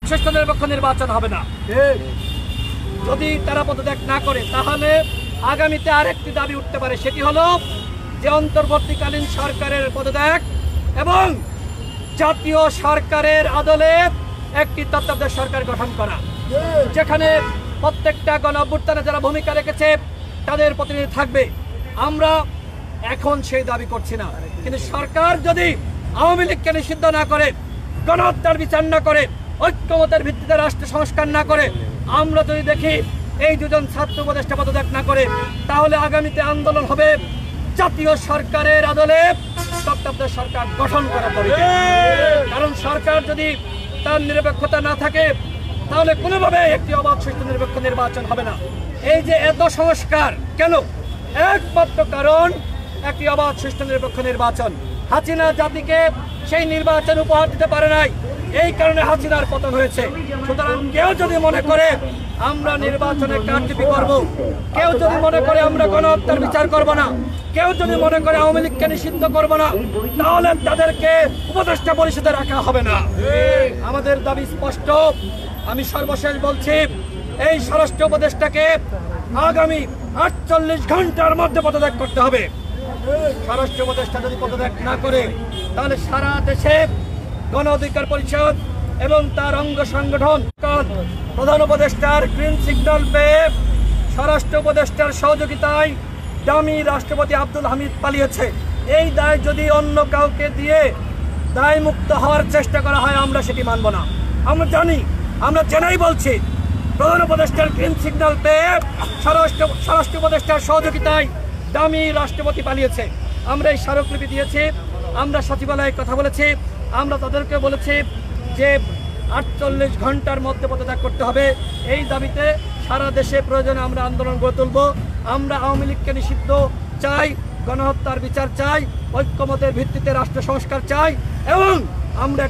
সুষ্ঠু নিরপেক্ষ নির্বাচন হবে না। যদি তারা পদত্যাগ না করে তাহলে আগামীতে আরেকটি দাবি উঠতে পারে, সেটি হলো যে অন্তর্বর্তীকালীন সরকারের পদত্যাগ এবং জাতীয় সরকারের আদলে একটি তত্ত্বাবধায়ক সরকার গঠন করা, যেখানে প্রত্যেকটা গণ অভ্যুত্থানে যারা ভূমিকা রেখেছে তাদের প্রতিনিধি থাকবে। আমরা এখন সেই দাবি করছি না, কিন্তু সরকার যদি আওয়ামী লীগকে নিষিদ্ধ না করে, গণহত্যার বিচার না করে, ঐক্যমতের ভিত্তিতে রাষ্ট্র সংস্কার না করে, আমরা যদি দেখি এই দুজন ছাত্র উপদেষ্টা পদত্যাগ না করে, তাহলে আগামীতে আন্দোলন হবে জাতীয় সরকারের আদলে তত্ত্বাবধায়ক সরকার গঠন করা হবে। কারণ সরকার যদি তার নিরপেক্ষতা না থাকে তাহলে কোনোভাবে একটি অবাধ সুষ্ঠু নিরপেক্ষ নির্বাচন হবে না। এই যে এত সংস্কার কেন? একমাত্র কারণ একটি অবাধ সুষ্ঠু নিরপেক্ষ নির্বাচন। হাসিনা জাতিকে সেই নির্বাচন উপহার দিতে পারে নাই, এই কারণে হাসিনার পতন হয়েছে। সুতরাং কেউ যদি মনে করে আমরা নির্বাচনে কারচুপি করব, কেউ যদি মনে করে আমরা গণহত্যার বিচার করব না, কেউ যদি মনে করে আওয়ামী লীগকে নিষিদ্ধ করব না, তাহলে তাদেরকে উপদেষ্টা পরিষদে রাখা হবে না। আমাদের দাবি স্পষ্ট। আমি সর্বশেষ বলছি, এই স্বরাষ্ট্র উপদেষ্টাকে আগামী 48 ঘন্টার মধ্যে পদত্যাগ করতে হবে। স্বরাষ্ট্র উপদেষ্টা যদি পদত্যাগ না করে তাহলে সারা দেশে গণ অধিকার পরিষদ এবং তার অঙ্গ সংগঠন প্রধান উপদেষ্টার গ্রিন সিগন্যাল পেয়ে স্বরাষ্ট্র উপদেষ্টার সহযোগিতায় দামি রাষ্ট্রপতি আব্দুল হামিদ পালিয়েছে। এই দায় যদি অন্য কাউকে দিয়ে দায় মুক্ত হওয়ার চেষ্টা করা হয়, আমরা সেটি মানব না। আমরা জানি, আমরা জেনেই বলছি, প্রধান উপদেষ্টার গ্রিন সিগন্যাল পেয়ে স্বরাষ্ট্র উপদেষ্টার সহযোগিতায় দামি রাষ্ট্রপতি পালিয়েছে। আমরা এই স্মারকলিপি দিয়েছি, আমরা সচিবালয়ে কথা বলেছি, আমরা তাদেরকে বলেছি যে 48 ঘন্টার মধ্যে পদত্যাগ করতে হবে। এই দাবিতে সারা দেশে প্রয়োজনে আমরা আন্দোলন গড়ে তুলব। আমরা আওয়ামী লীগকে নিষিদ্ধ চাই, গণহত্যার বিচার চাই, ঐক্যমতের ভিত্তিতে রাষ্ট্র সংস্কার চাই এবং আমরা